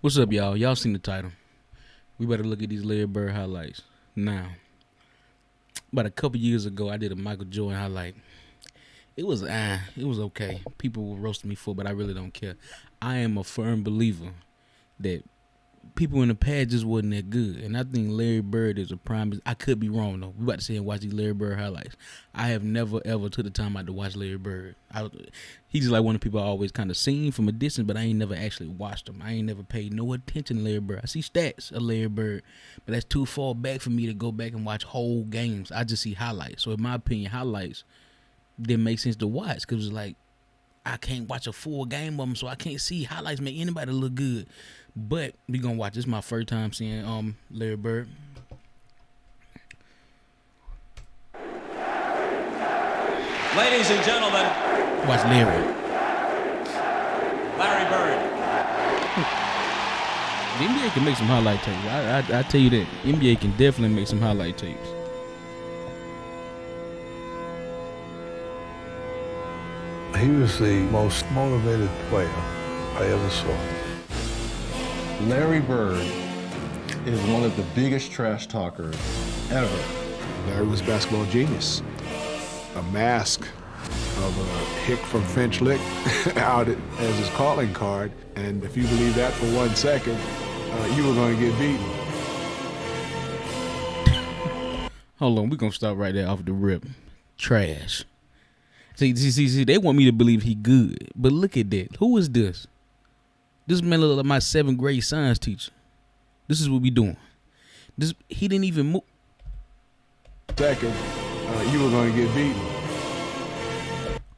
What's up, y'all? Y'all seen the title. We better look at these Larry Bird highlights. Now, about a couple years ago, I did a Michael Jordan highlight. It was okay. People will roast me for it, but I really don't care. I am a firm believer that people in the past just wasn't that good. And I think Larry Bird is a prime. I could be wrong, though. We about to sit and watch these Larry Bird highlights. I have never, ever took the time out to watch Larry Bird. He's like one of the people I always kind of seen from a distance, but I ain't never actually watched him. I ain't never paid no attention to Larry Bird. I see stats of Larry Bird, but that's too far back for me to go back and watch whole games. I just see highlights. So in my opinion, highlights didn't make sense to watch because it's like I can't watch a full game of them, so I can't see highlights make anybody look good. But we gonna watch. This is my first time seeing Larry Bird. Ladies and gentlemen, Watch Larry. Larry Bird. The NBA can make some highlight tapes. I tell you that. NBA can definitely make some highlight tapes. He was the most motivated player I ever saw. Larry Bird is one of the biggest trash talkers ever. Larry was a basketball genius. A mask of a hick from Finch Lick out as his calling card. And if you believe that for 1 second, you were going to get beaten. Hold on, we're going to stop right there off the rip. Trash. See, they want me to believe he good. But look at that. Who is this? This man look like my 7th grade science teacher. This is what we doing. He didn't even move. Second, you were going to get beaten.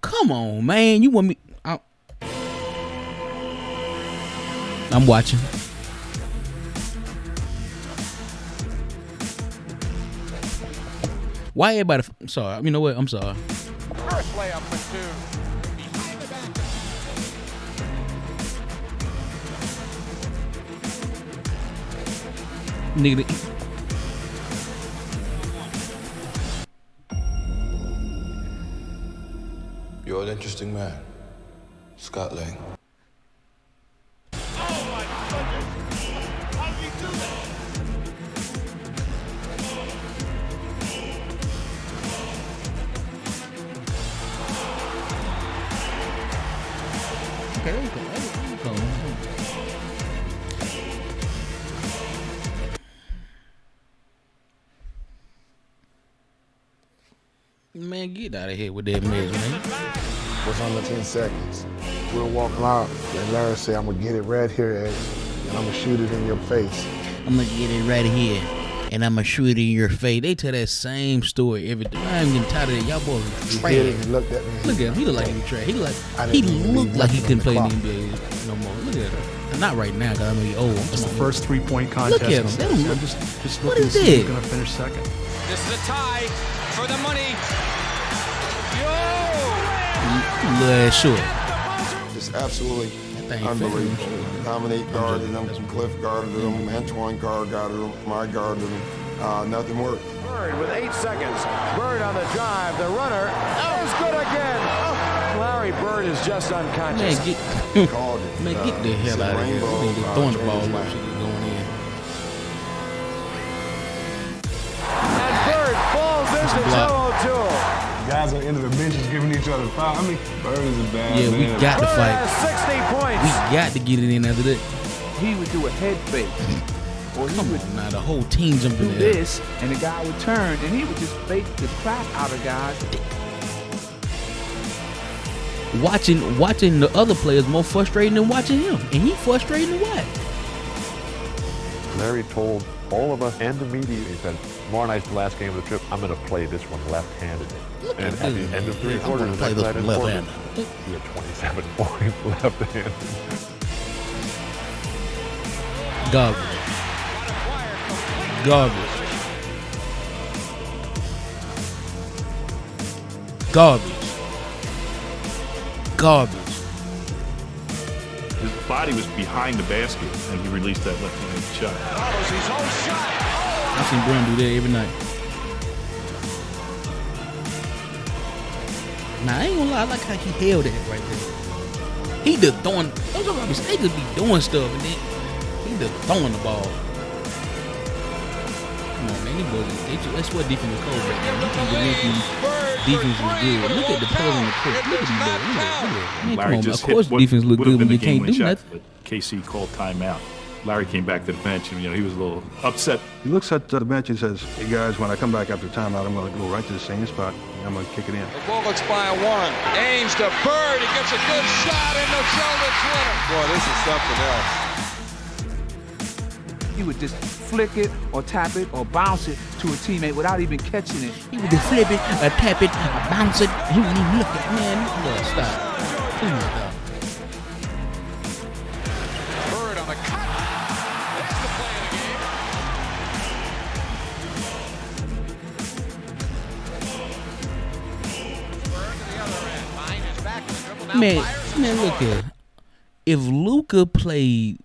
Come on, man. You want me? I'm watching. Why everybody? I'm sorry. You know what? I'm sorry. First layup for two. Nigga. You're an interesting man, Scott Lang. Oh my goodness! How did he do that? Man, get out of here with that mess, man. What's under 10 seconds? We're walking out, and Larry said, I'm going to get it right here, Ed, and I'm going to shoot it in your face. I'm going to get it right here, and I'm going to shoot it in your face. They tell that same story every time. I'm getting tired of that. Y'all boys He trash. did it, and he looked at me. Look at him. He look like he was trash. He didn't looked leave like he nothing couldn't on play the in the NBA no more. Look at him. Not right now, because I know he's old. It's the first three-point contest. Look at him. I'm They don't look- just What looking is to see who's that? going to finish second. This is a tie for the money. Little ass short. Just absolutely That thing unbelievable. fitting. Dominique guarded him, Cliff guarded him, Antoine guarded him, I guarded him. Nothing worked. Bird with 8 seconds. Bird on the drive. The runner is good again. Larry Bird is just unconscious. Man, get, Called it. man, get the hell out of here. Rainbow, We need to throwing the ball changes up. life. Shit is going in. And Bird falls into Block. Joe O'Toole. Guys on the end of the benches giving each other foul. I mean, Bird is a bad Yeah, man. we got to Bird fight. has 60 points. We got to get it in after that. He would do a head fake, or he Come would on now, the whole team jumped do in there. this, and the guy would turn, and he would just fake the crap out of guys. Watching the other players more frustrating than watching him, and he frustrating to watch. Larry told all of us and the media, he said, tomorrow night's the last game of the trip, I'm going to play this one left-handed. And at the end of three I'm quarters, gonna play next this night one in Portland, left-handed. he had 27 points left-handed. Garbage. Garbage. Garbage. Garbage. His body was behind the basket, and he released that left-handed shot. Follows his own shot. I seen Brown do that every night. Nah, I ain't gonna lie, I like how he held that right there. He just throwing, those are mistakes, just be doing stuff, and then He just throwing the ball. Come on, man. That's what defense was cold back then. You can believe defense was good. Look at the players on the court. Look at these boys. Look at man, come on, man. Of course defense look good when you can't do nothing. But KC called timeout. Larry came back to the bench, and he was a little upset. He looks at the bench and says, "Hey guys, when I come back after timeout, I'm going to go right to the same spot. And I'm going to kick it in." The Bulldogs by a 1. Ames to Bird. He gets a good shot in the Celtics winner. Boy, this is something else. He would just flick it or tap it or bounce it to a teammate without even catching it. He would just flip it, or tap it, or bounce it. He wouldn't even look at it. Man, look, stop. Please stop. Bird on the cut. That's the play of the game. Bird to the other end. Behind his back in the dribble. Now Man, look here. If Luka played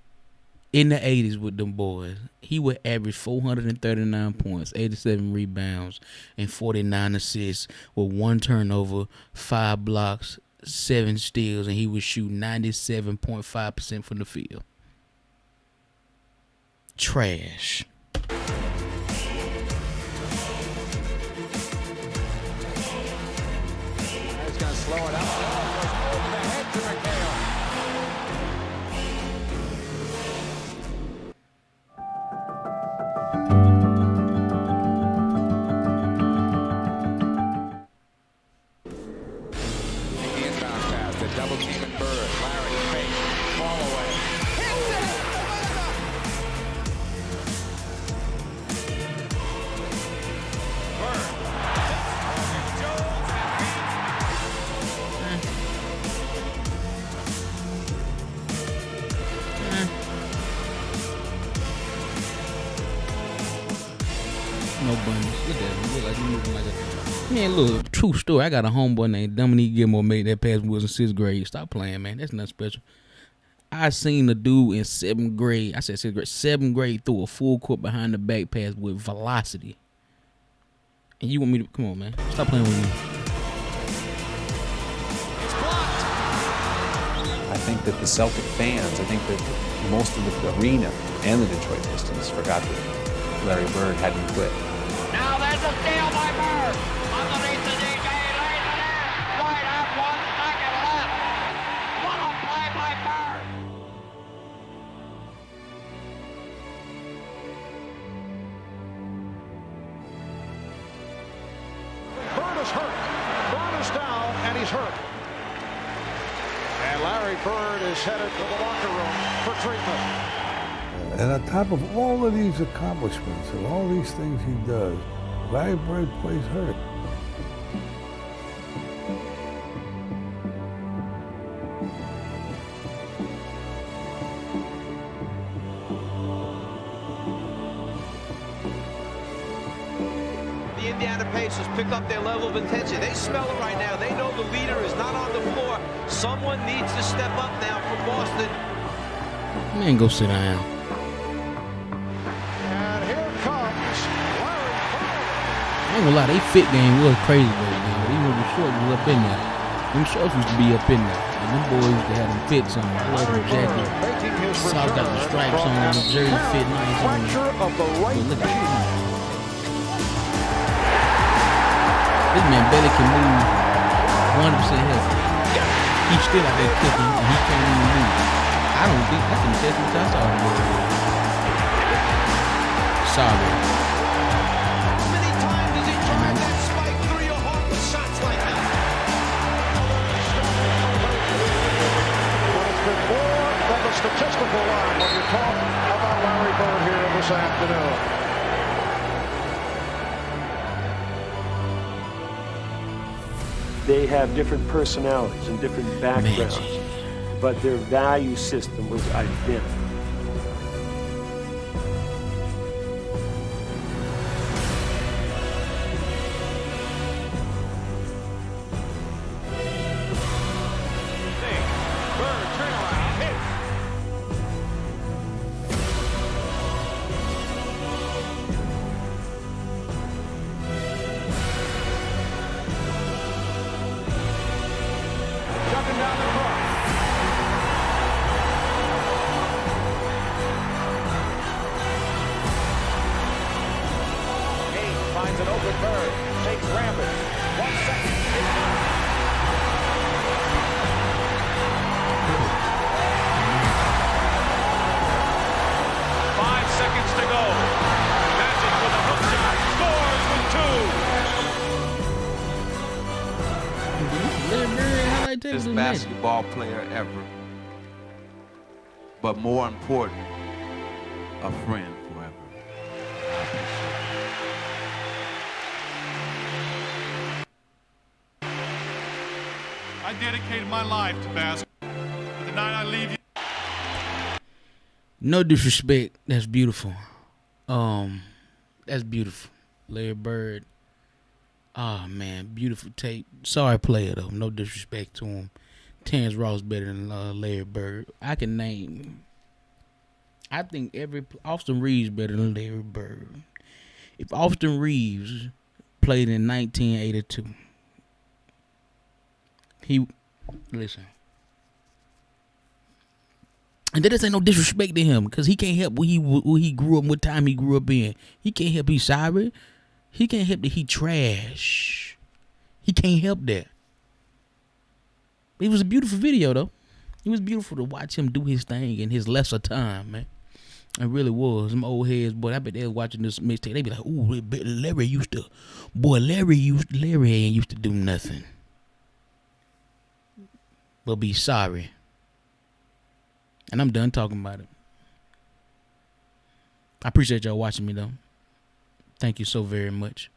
in the 80s with them boys, he would average 439 points, 87 rebounds, and 49 assists with 1 turnover, 5 blocks, 7 steals, and he would shoot 97.5% from the field. Trash. He's going to slow it up. Over the head to McHale. Double team and Bird. Larry fake. Ball away. Hits it! Bird. No bunnies. Look at him. Look like he's moving like a... Man, look, true story. I got a homeboy named Dominique Gilmore made that pass when we was in 6th grade. Stop playing, man. That's nothing special. I seen the dude in 7th grade. I said 6th grade. 7th grade threw a full court behind the back pass with velocity. And you want me to... Come on, man. Stop playing with me. I think that the Celtic fans, I think that most of the arena and the Detroit Pistons forgot that Larry Bird hadn't quit. Now there's a steal by Bird. Underneath the DJ, lays it in. Right up 1 second left. What a play by Bird. Bird is hurt. Bird is down, and he's hurt. And Larry Bird is headed to the locker room for treatment. And on top of all of these accomplishments and all these things he does, Larry Bird plays hurt. The Indiana Pacers pick up their level of intensity. They smell it right now. They know the leader is not on the floor. Someone needs to step up now for Boston. Man, go sit down. And here comes Larry Bird. I ain't gonna lie, they fit game was crazy right now. Even the shorts was up in there. Them shorts used to be up in there. And them boys used to have them fits on. I love them jacket. Socks got the stripes on. The jersey fit nice on. But look at him. This man barely can move 100% healthy. He's still out there cooking and he can't even move. I don't think that's an test which I saw him with. Sorry. How many times does he drive that spike through your heart with shots like that? But it's been more than the statistical line when you talk about Larry Bird here this afternoon. They have different personalities and different backgrounds, but their value system was identical. Bird turnaround hit. Jumping down the court. basketball player ever. But more important, a friend forever. I dedicated my life to basketball. The night I leave you. No disrespect. That's beautiful. That's beautiful. Larry Bird. Oh, man. Beautiful tape. Sorry player, though. No disrespect to him. Terrence Ross better than Larry Bird. I can name. I think Austin Reeves better than Larry Bird. If Austin Reeves played in 1982, listen. And that ain't no disrespect to him, because he can't help where he grew up, what time he grew up in. He can't help he's sorry. He can't help that he trash. He can't help that. It was a beautiful video, though. It was beautiful to watch him do his thing in his lesser time, man. It really was. Some old heads, boy, I bet they was watching this mixtape. They be like, ooh, Larry ain't used to do nothing but be sorry. And I'm done talking about it. I appreciate y'all watching me, though. Thank you so very much.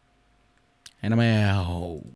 And I'm out.